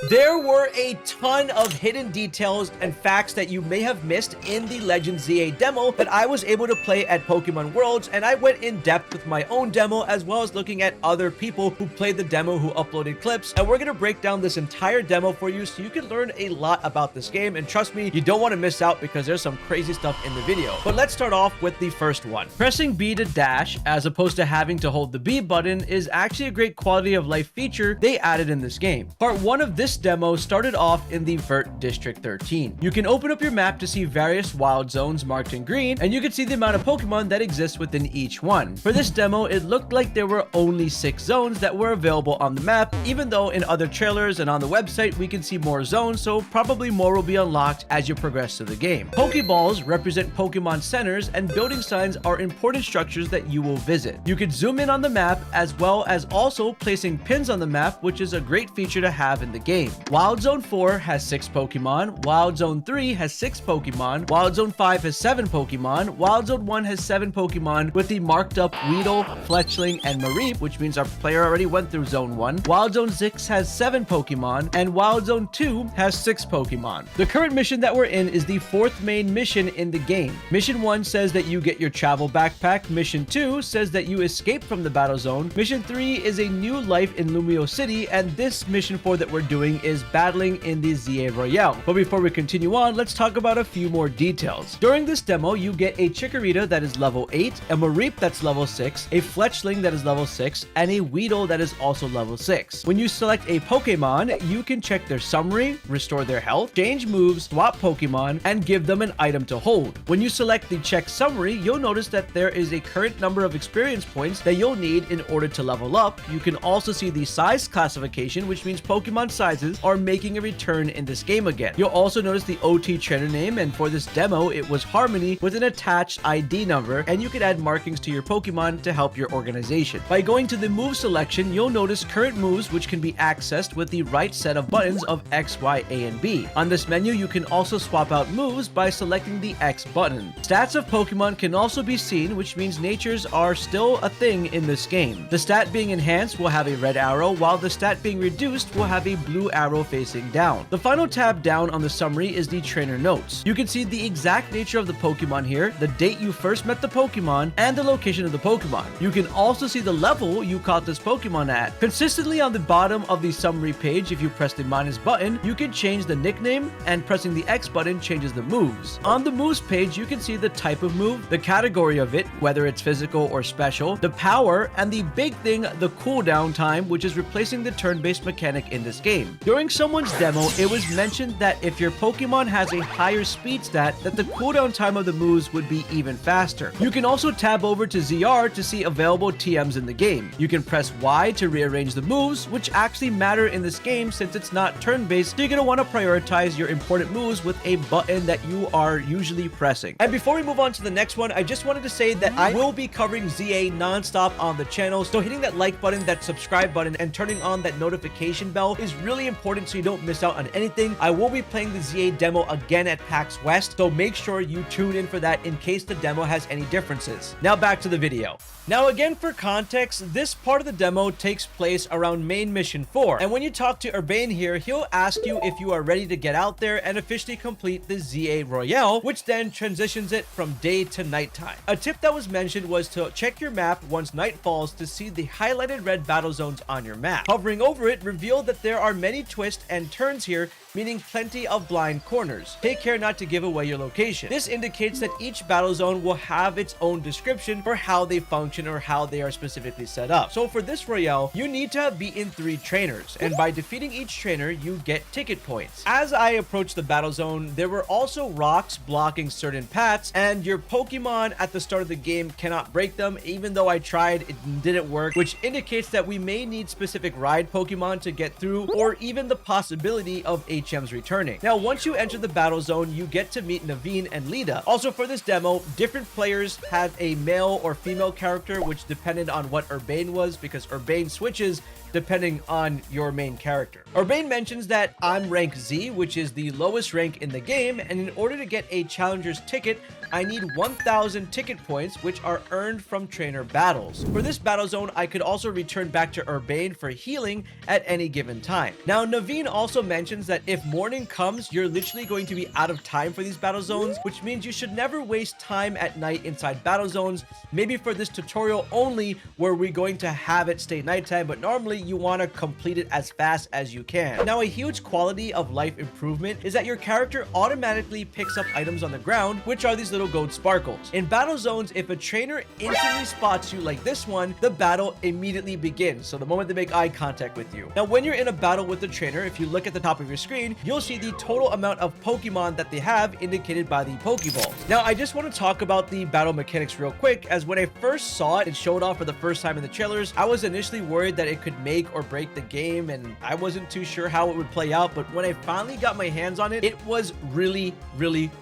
There were a ton of hidden details and facts that you may have missed in the Legends ZA demo that I was able to play at Pokémon Worlds, and I went in depth with my own demo as well as looking at other people who played the demo who uploaded clips, and we're going to break down this entire demo for you so you can learn a lot about this game, and trust me, you don't want to miss out because there's some crazy stuff in the video. But let's start off with the first one. Pressing B to dash as opposed to having to hold the B button is actually a great quality of life feature they added in this game. Part 1 of this demo started off in the Vert District 13. You can open up your map to see various wild zones marked in green, and you can see the amount of Pokemon that exist within each one. For this demo, it looked like there were only 6 zones that were available on the map, even though in other trailers and on the website we can see more zones, so probably more will be unlocked as you progress through the game. Pokeballs represent Pokémon Centers, and building signs are important structures that you will visit. You can zoom in on the map as well as also placing pins on the map, which is a great feature to have in the game. Wild Zone 4 has 6 Pokemon, Wild Zone 3 has 6 Pokemon, Wild Zone 5 has 7 Pokemon, Wild Zone 1 has 7 Pokemon with the marked up Weedle, Fletchling, and Mareep, which means our player already went through Zone 1. Wild Zone 6 has 7 Pokemon, and Wild Zone 2 has 6 Pokemon. The current mission that we're in is the 4th main mission in the game. Mission 1 says that you get your travel backpack, Mission 2 says that you escape from the battle zone, Mission 3 is a new life in Lumiose City, and this Mission 4 that we're doing is battling in the ZA Royale. But before we continue on, let's talk about a few more details. During this demo, you get a Chikorita that is level 8, a Mareep that's level 6, a Fletchling that is level 6, and a Weedle that is also level 6. When you select a Pokemon, you can check their summary, restore their health, change moves, swap Pokemon, and give them an item to hold. When you select the check summary, you'll notice that there is a current number of experience points that you'll need in order to level up. You can also see the size classification, which means Pokemon sizes are making a return in this game again. You'll also notice the OT trainer name, and for this demo, it was Harmony with an attached ID number, and you can add markings to your Pokemon to help your organization. By going to the move selection, you'll notice current moves which can be accessed with the right set of buttons of X, Y, A, and B. On this menu, you can also swap out moves by selecting the X button. Stats of Pokemon can also be seen, which means natures are still a thing in this game. The stat being enhanced will have a red arrow, while the stat being reduced will have a blue arrow facing down. The final tab down on the summary is the trainer notes. You can see the exact nature of the Pokemon here, the date you first met the Pokemon, and the location of the Pokemon. You can also see the level you caught this Pokemon at. Consistently on the bottom of the summary page, if you press the minus button, you can change the nickname, and pressing the X button changes the moves. On the moves page, you can see the type of move, the category of it, whether it's physical or special, the power, and the big thing, the cooldown time, which is replacing the turn-based mechanic in this game. During someone's demo, it was mentioned that if your Pokemon has a higher speed stat, that the cooldown time of the moves would be even faster. You can also tab over to Zygarde to see available TMs in the game. You can press Y to rearrange the moves, which actually matter in this game since it's not turn-based, so you're going to want to prioritize your important moves with a button that you are usually pressing. And before we move on to the next one, I just wanted to say that I will be covering ZA non-stop on the channel, so hitting that like button, that subscribe button, and turning on that notification bell is really important so you don't miss out on anything. I will be playing the ZA demo again at PAX West, so make sure you tune in for that in case the demo has any differences. Now back to the video. Now again, for context, this part of the demo takes place around main mission 4, and when you talk to Urbane here, he'll ask you if you are ready to get out there and officially complete the ZA Royale, which then transitions it from day to nighttime. A tip that was mentioned was to check your map once night falls to see the highlighted red battle zones on your map. Hovering over it revealed that there are many twists and turns here, meaning plenty of blind corners. Take care not to give away your location. This indicates that each battle zone will have its own description for how they function or how they are specifically set up. So for this Royale, you need to have beaten 3 trainers, and by defeating each trainer, you get ticket points. As I approached the battle zone, there were also rocks blocking certain paths, and your Pokemon at the start of the game cannot break them. Even though I tried, it didn't work, which indicates that we may need specific ride Pokemon to get through, or even the possibility of HMs returning. Now, once you enter the battle zone, you get to meet Naveen and Lita. Also for this demo, different players had a male or female character, which depended on what Urbane was, because Urbane switches depending on your main character. Urbane mentions that I'm rank Z, which is the lowest rank in the game, and in order to get a challenger's ticket, I need 1,000 ticket points, which are earned from trainer battles. For this battle zone, I could also return back to Urbane for healing at any given time. Now, Naveen also mentions that if morning comes, you're literally going to be out of time for these battle zones, which means you should never waste time at night inside battle zones. Maybe for this tutorial only, where we're going to have it stay nighttime, but normally you want to complete it as fast as you can. Now, a huge quality of life improvement is that your character automatically picks up items on the ground, which are these little gold sparkles. In battle zones, if a trainer instantly spots you like this one, the battle immediately begins. So the moment they make eye contact with you. Now, when you're in a battle with the trainer, if you look at the top of your screen, you'll see the total amount of Pokemon that they have indicated by the Pokeballs. Now, I just want to talk about the battle mechanics real quick, as when I first saw it and showed off for the first time in the trailers, I was initially worried that it could make or break the game, and I wasn't too sure how it would play out, but when I finally got my hands on it, it was really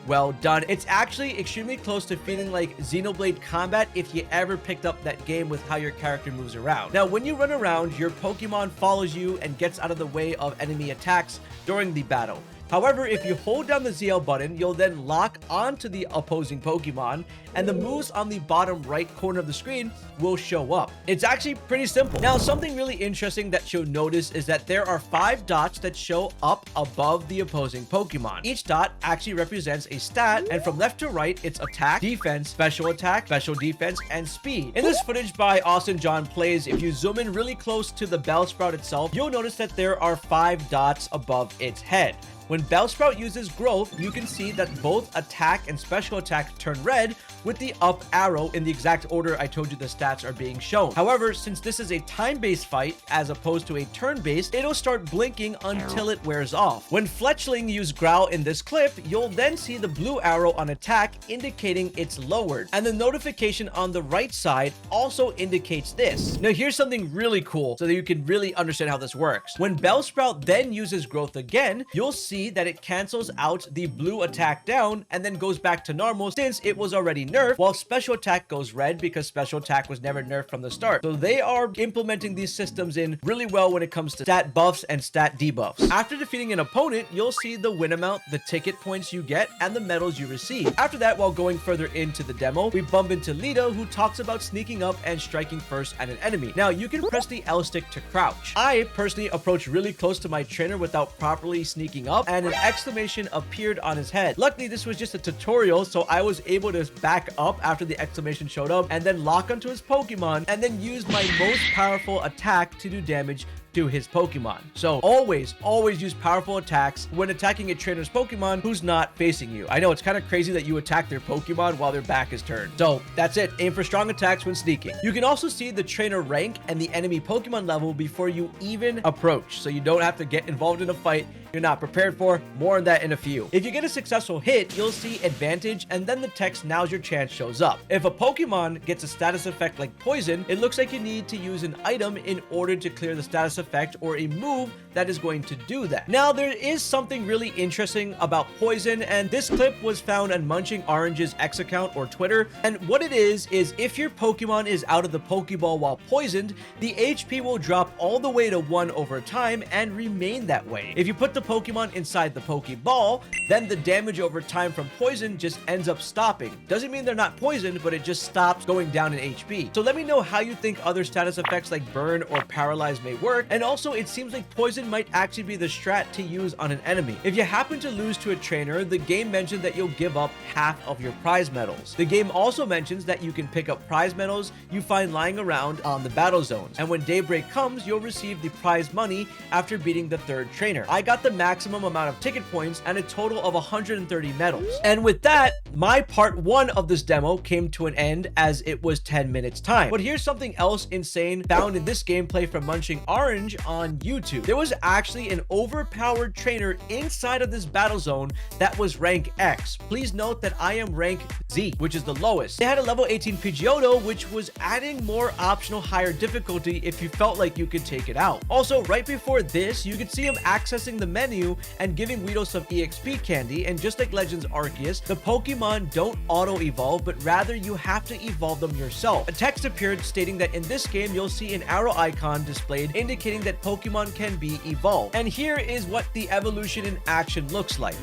well done. It's actually extremely close to feeling like Xenoblade Combat if you ever picked up that game with how your character moves around. Now, when you run around, your Pokemon follows you and gets out of the way of enemy attacks during the battle. However, if you hold down the ZL button, you'll then lock onto the opposing Pokemon, and the moves on the bottom right corner of the screen will show up. It's actually pretty simple. Now, something really interesting that you'll notice is that there are 5 dots that show up above the opposing Pokemon. Each dot actually represents a stat, and from left to right, it's attack, defense, special defense, and speed. In this footage by Austin John Plays, if you zoom in really close to the Bellsprout itself, you'll notice that there are 5 dots above its head. When Bellsprout uses growth, you can see that both attack and special attack turn red with the up arrow in the exact order I told you the stats are being shown. However, since this is a time-based fight as opposed to a turn-based, it'll start blinking until it wears off. When Fletchling used growl in this clip, you'll then see the blue arrow on attack indicating it's lowered, and the notification on the right side also indicates this. Now, here's something really cool so that you can really understand how this works. When Bellsprout then uses growth again, you'll see that it cancels out the blue attack down and then goes back to normal since it was already nerfed, while special attack goes red because special attack was never nerfed from the start. So they are implementing these systems in really well when it comes to stat buffs and stat debuffs. After defeating an opponent, you'll see the win amount, the ticket points you get, and the medals you receive. After that, while going further into the demo, we bump into Lito, who talks about sneaking up and striking first at an enemy. Now, you can press the L stick to crouch. I personally approached really close to my trainer without properly sneaking up, and an exclamation appeared on his head. Luckily, this was just a tutorial, so I was able to back up after the exclamation showed up and then lock onto his Pokemon and then use my most powerful attack to do damage to his Pokemon. So always use powerful attacks when attacking a trainer's Pokemon who's not facing you. I know it's kind of crazy that you attack their Pokemon while their back is turned. So that's it. Aim for strong attacks when sneaking. You can also see the trainer rank and the enemy Pokemon level before you even approach, so you don't have to get involved in a fight you're not prepared for. More on that in a few. If you get a successful hit, you'll see advantage, and then the text "now's your chance" shows up. If a Pokemon gets a status effect like poison, it looks like you need to use an item in order to clear the status effect or a move that is going to do that. Now, there is something really interesting about poison, and this clip was found on Munching Orange's X account or Twitter, and what it is if your Pokemon is out of the Pokeball while poisoned, the HP will drop all the way to 1 over time and remain that way. If you put the Pokemon inside the Pokeball, then the damage over time from poison just ends up stopping. Doesn't mean they're not poisoned, but it just stops going down in HP. So let me know how you think other status effects like burn or paralyze may work, and also it seems like poison might actually be the strat to use on an enemy. If you happen to lose to a trainer, the game mentioned that you'll give up half of your prize medals. The game also mentions that you can pick up prize medals you find lying around on the battle zones, and when daybreak comes, you'll receive the prize money after beating the 3rd trainer. I got the maximum amount of ticket points and a total of 130 medals. And with that, my part 1 of this demo came to an end as it was 10 minutes time. But here's something else insane found in this gameplay from Munching Orange on YouTube. There was actually an overpowered trainer inside of this battle zone that was rank X. Please note that I am rank Z, which is the lowest. They had a level 18 Pidgeotto, which was adding more optional higher difficulty if you felt like you could take it out. Also, right before this, you could see him accessing the menu and giving Weedle some EXP candy, and just like Legends Arceus, the Pokemon don't auto-evolve, but rather you have to evolve them yourself. A text appeared stating that in this game, you'll see an arrow icon displayed indicating that Pokemon can be evolved. And here is what the evolution in action looks like.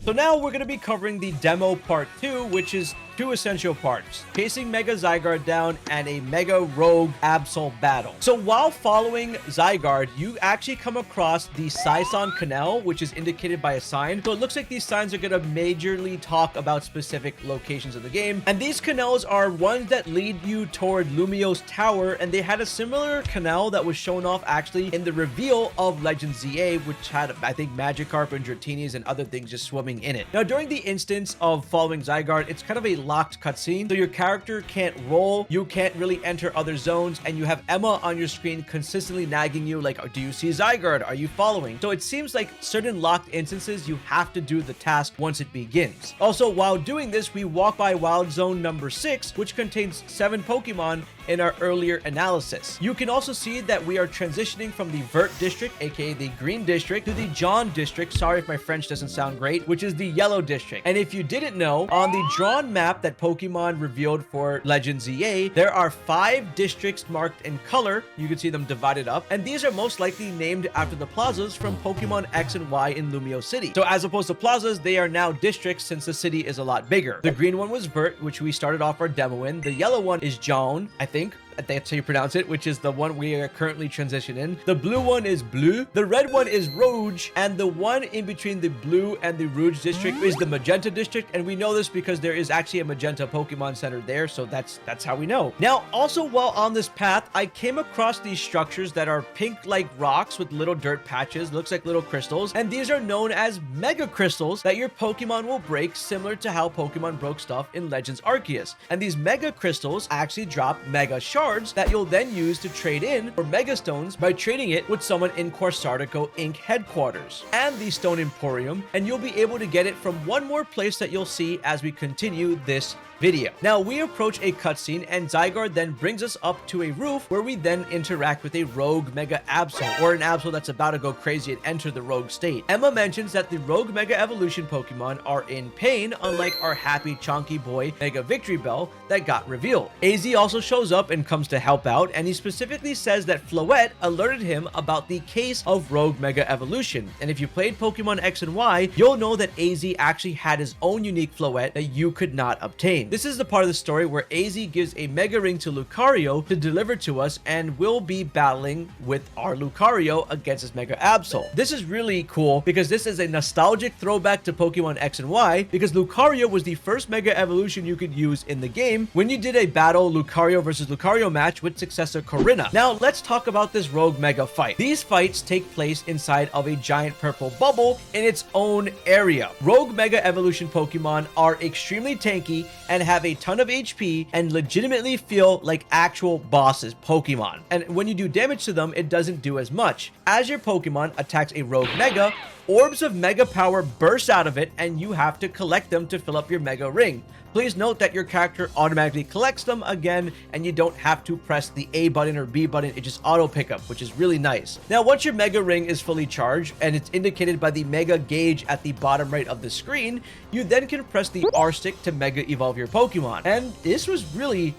So now we're going to be covering the demo part 2, which is 2 essential parts: chasing Mega Zygarde down and a Mega Rogue Absol battle. So while following Zygarde, you actually come across the Saison Canal, which is indicated by a sign. So it looks like these signs are going to majorly talk about specific locations of the game. And these canals are ones that lead you toward Lumiose Tower, and they had a similar canal that was shown off actually in the reveal of Legends ZA, which had, I think, Magikarp and Dratini's and other things just swimming in it. Now, during the instance of following Zygarde, it's kind of a locked cutscene, so your character can't roll, you can't really enter other zones, and you have Emma on your screen consistently nagging you like, do you see Zygarde? Are you following? So it seems like certain locked instances, you have to do the task once it begins. Also, while doing this, we walk by Wild Zone number 6, which contains 7 Pokemon in our earlier analysis. You can also see that we are transitioning from the Vert District, aka the Green District, to the Jaune District, sorry if my French doesn't sound great, which is the Yellow District. And if you didn't know, on the drawn map that Pokemon revealed for Legends ZA, there are 5 districts marked in color. You can see them divided up, and these are most likely named after the plazas from Pokemon X and Y in Lumiose City. So as opposed to plazas, they are now districts since the city is a lot bigger. The green one was Vert, which we started off our demo in. The yellow one is Jaune, I think that's how you pronounce it, which is the one we are currently transitioning in. The blue one is Bleu, the red one is Rouge, and the one in between the blue and the Rouge district is the Magenta district, and we know this because there is actually a Magenta Pokemon Center there, so that's how we know. Now, also while on this path, I came across these structures that are pink-like rocks with little dirt patches, looks like little crystals, and these are known as Mega Crystals that your Pokemon will break, similar to how Pokemon broke stuff in Legends Arceus. And these Mega Crystals actually drop Mega Shards that you'll then use to trade in for Mega Stones by trading it with someone in Corsartico Inc. headquarters and the Stone Emporium, and you'll be able to get it from one more place that you'll see as we continue this video. Now we approach a cutscene, and Zygarde then brings us up to a roof where we then interact with a Rogue Mega Absol, or an Absol that's about to go crazy and enter the Rogue state. Emma mentions that the Rogue Mega Evolution Pokemon are in pain, unlike our happy chonky boy Mega Victory Bell that got revealed. AZ also shows up and comes to help out, and he specifically says that Floette alerted him about the case of Rogue Mega Evolution. And if you played Pokemon X and Y, you'll know that AZ actually had his own unique Floette that you could not obtain. This is the part of the story where AZ gives a Mega Ring to Lucario to deliver to us, and we'll be battling with our Lucario against his Mega Absol. This is really cool because this is a nostalgic throwback to Pokemon X and Y, because Lucario was the first Mega Evolution you could use in the game when you did a battle Lucario versus Lucario match with successor Korrina. Now let's talk about this Rogue Mega fight. These fights take place inside of a giant purple bubble in its own area. Rogue Mega Evolution Pokemon are extremely tanky and have a ton of HP and legitimately feel like actual bosses Pokemon. And when you do damage to them, it doesn't do as much. As your Pokemon attacks a Rogue Mega, orbs of Mega Power burst out of it, and you have to collect them to fill up your Mega Ring. Please note that your character automatically collects them again, and you don't have to press the A button or B button, it just auto pickup, which is really nice. Now, once your Mega Ring is fully charged, and it's indicated by the Mega gauge at the bottom right of the screen, you then can press the R stick to Mega Evolve your Pokemon. And this was really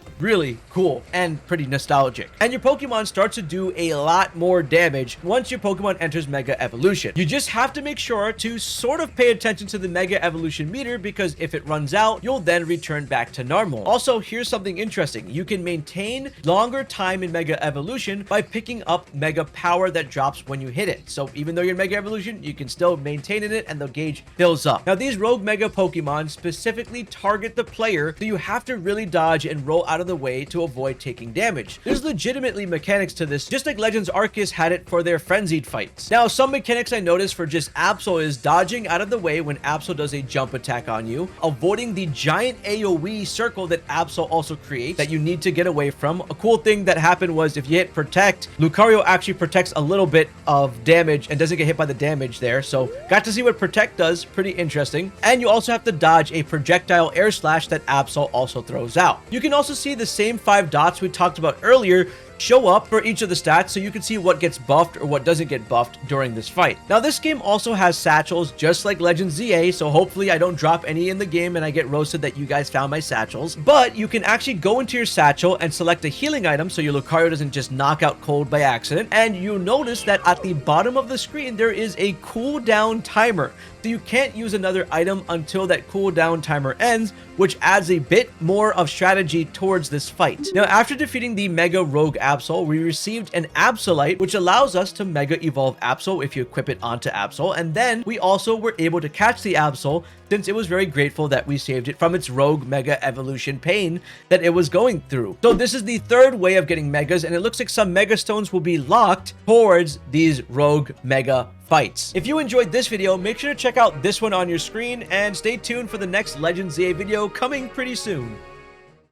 cool and pretty nostalgic. And your Pokemon starts to do a lot more damage once your Pokemon enters Mega Evolution. You just have to make sure to sort of pay attention to the Mega Evolution meter, because if it runs out, you'll then return back to normal. Also, here's something interesting. You can maintain longer time in Mega Evolution by picking up Mega Power that drops when you hit it. So even though you're in Mega Evolution, you can still maintain in it and the gauge fills up. Now, these Rogue Mega Pokemon specifically target the player, so you have to really dodge and roll out of the way to avoid taking damage. There's legitimately mechanics to this, just like Legends Arceus had it for their frenzied fights. Now, some mechanics I noticed for just Absol is dodging out of the way when Absol does a jump attack on you, avoiding the giant AoE circle that Absol also creates that you need to get away from. A cool thing that happened was if you hit Protect, Lucario actually protects a little bit of damage and doesn't get hit by the damage there. So got to see what Protect does, pretty interesting. And you also have to dodge a projectile air slash that Absol also throws out. You can also see the same 5 dots we talked about earlier show up for each of the stats so you can see what gets buffed or what doesn't get buffed during this fight. Now, this game also has satchels just like Legends ZA, so hopefully I don't drop any in the game and I get roasted that you guys found my satchels. But you can actually go into your satchel and select a healing item so your Lucario doesn't just knock out cold by accident. And you'll notice that at the bottom of the screen, there is a cooldown timer. So you can't use another item until that cooldown timer ends, which adds a bit more of strategy towards this fight. Now, after defeating the Mega Rogue Absol, we received an Absolite, which allows us to Mega Evolve Absol if you equip it onto Absol. And then we also were able to catch the Absol, since it was very grateful that we saved it from its Rogue Mega Evolution pain that it was going through. So this is the third way of getting Megas, and it looks like some Mega Stones will be locked towards these Rogue Mega fights. If you enjoyed this video, make sure to check out this one on your screen and stay tuned for the next Legends ZA video coming pretty soon.